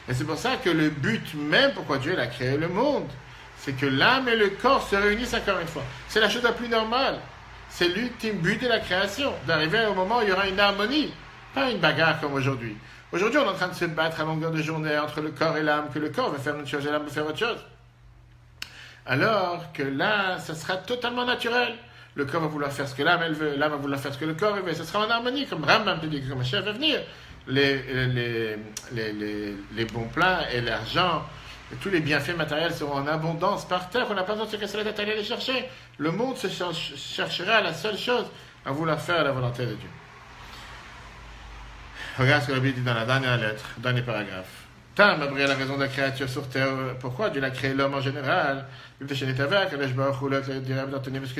Et c'est pour ça que le but même, pourquoi Dieu a créé le monde, c'est que l'âme et le corps se réunissent encore une fois. C'est la chose la plus normale. C'est l'ultime but de la création, d'arriver au moment où il y aura une harmonie, pas une bagarre comme aujourd'hui. Aujourd'hui, on est en train de se battre à longueur de journée entre le corps et l'âme, que le corps va faire une chose et l'âme va faire autre chose. Alors que là, ça sera totalement naturel. Le corps va vouloir faire ce que l'âme elle veut, l'âme va vouloir faire ce que le corps veut. Ça sera en harmonie, comme Rambam te dit, comme un chef va venir. Les bons plats et l'argent, et tous les bienfaits matériels seront en abondance par terre. On n'a pas besoin de se casser la tête à aller les chercher. Le monde se cherchera à la seule chose, à vouloir faire la volonté de Dieu. Regarde ce que la Bible dit dans la dernière lettre, dernier paragraphe. Tam a brillé la raison de la créature sur terre. Pourquoi Dieu a créé l'homme en général? Parce que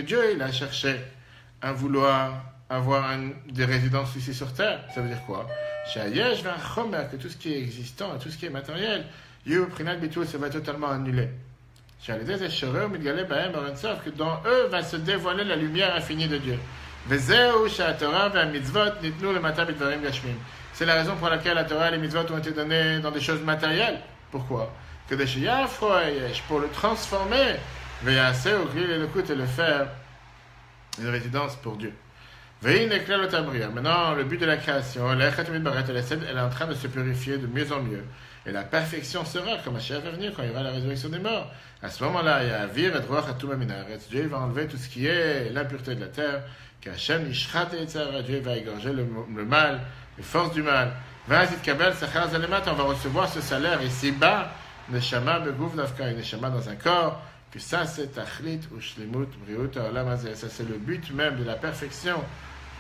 Dieu, il a cherché à vouloir avoir des résidences ici sur terre. Ça veut dire quoi? Que tout ce qui est existant, tout ce qui est matériel, ça va totalement annulé. Que dans eux va se dévoiler la lumière infinie de Dieu. C'est la raison pour laquelle la Torah et les mitzvot ont été donnés dans des choses matérielles. Pourquoi? Que pour le transformer, et le faire une résidence pour Dieu. Maintenant, le but de la création, elle est en train de se purifier de mieux en mieux. Et la perfection sera, comme Mashiach va venir, quand il y aura la résurrection des morts. À ce moment-là, il y a Avir et Droach à Tumaminaret. Dieu va enlever tout ce qui est l'impureté de la terre. Qu'Hachem Ishrat et Dieu va égorger le mal, les forces du mal. Vas-y, Kabel, Sachar Zalemat, on va recevoir ce salaire ici-bas, Neshama, Begouf, Nafka, et Neshama dans un corps. Que ça, c'est Achlit ou Shlimut, Briut, Olamazé. Ça, c'est le but même de la perfection.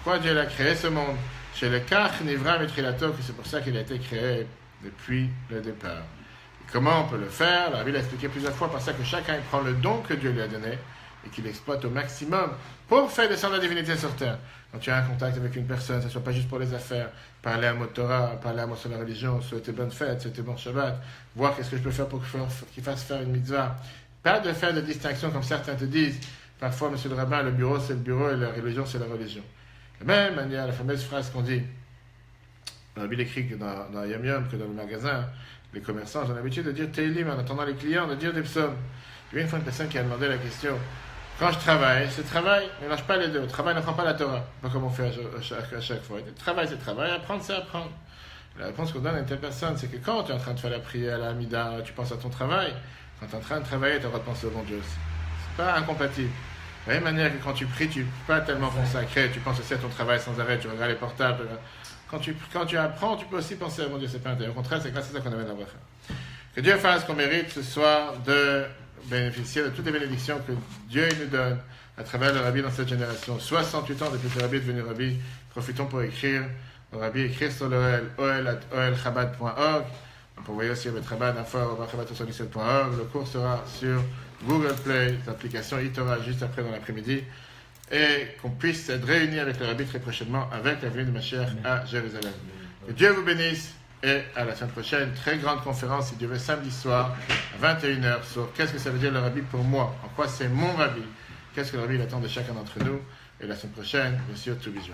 Pourquoi Dieu a créé ce monde? Chez le Kach, Nivra, Metrilato, que c'est pour ça qu'il a été créé depuis le départ. Et comment on peut le faire? La Bible a expliqué plusieurs fois par ça que chacun prend le don que Dieu lui a donné et qu'il exploite au maximum pour faire descendre la divinité sur terre. Quand tu as un contact avec une personne, ce ne soit pas juste pour les affaires, parler à mot Torah, parler à mot sur la religion, souhaiter bonne fête, souhaiter bon Shabbat, voir qu'est-ce que je peux faire pour qu'il fasse faire une mitzvah. Pas de faire de distinction comme certains te disent. Parfois, monsieur le rabbin, le bureau c'est le bureau et la religion c'est la religion. De la même manière, la fameuse phrase qu'on dit, dans la Bible écrit que dans Yom Yom, que dans le magasin, les commerçants ont l'habitude de dire Teilim en attendant les clients, de dire des psaumes. Il y a une fois une personne qui a demandé la question, quand je travaille, ne mélange pas les deux. Le travail n'apprend pas la Torah. Pas comme on fait à chaque fois. Le travail, c'est travail, apprendre, c'est apprendre. La réponse qu'on donne à une telle personne, c'est que quand tu es en train de faire la prière, la Hamida, tu penses à ton travail. Quand tu es en train de travailler, tu as le droit de penser au bon Dieu. C'est pas incompatible. De la même manière que quand tu pries, tu n'es pas tellement consacré, tu penses aussi à ton travail sans arrêt, tu regardes les portables. Quand tu apprends, tu peux aussi penser à mon Dieu, c'est pas intéressant. Au contraire, c'est grâce à ça qu'on amène la bracha. Que Dieu fasse qu'on mérite ce soir de bénéficier de toutes les bénédictions que Dieu nous donne à travers le Rabbi dans cette génération. 68 ans depuis que le Rabbi est devenu Rabbi, profitons pour écrire. Le Rabbi écrit sur le oel@oelchabad.org. On peut envoyer aussi avec Chabad.org. Le cours sera sur Google Play, l'application Itora juste après dans l'après-midi. Et qu'on puisse être réunis avec le Rabbi très prochainement avec la venue de Mashiach à Jérusalem. Que Dieu vous bénisse et à la semaine prochaine. Très grande conférence, si Dieu veut, samedi soir à 21h sur qu'est-ce que ça veut dire le Rabbi pour moi, en quoi c'est mon Rabbi, qu'est-ce que le Rabbi attend de chacun d'entre nous. Et la semaine prochaine, bien sûr, tout bisous.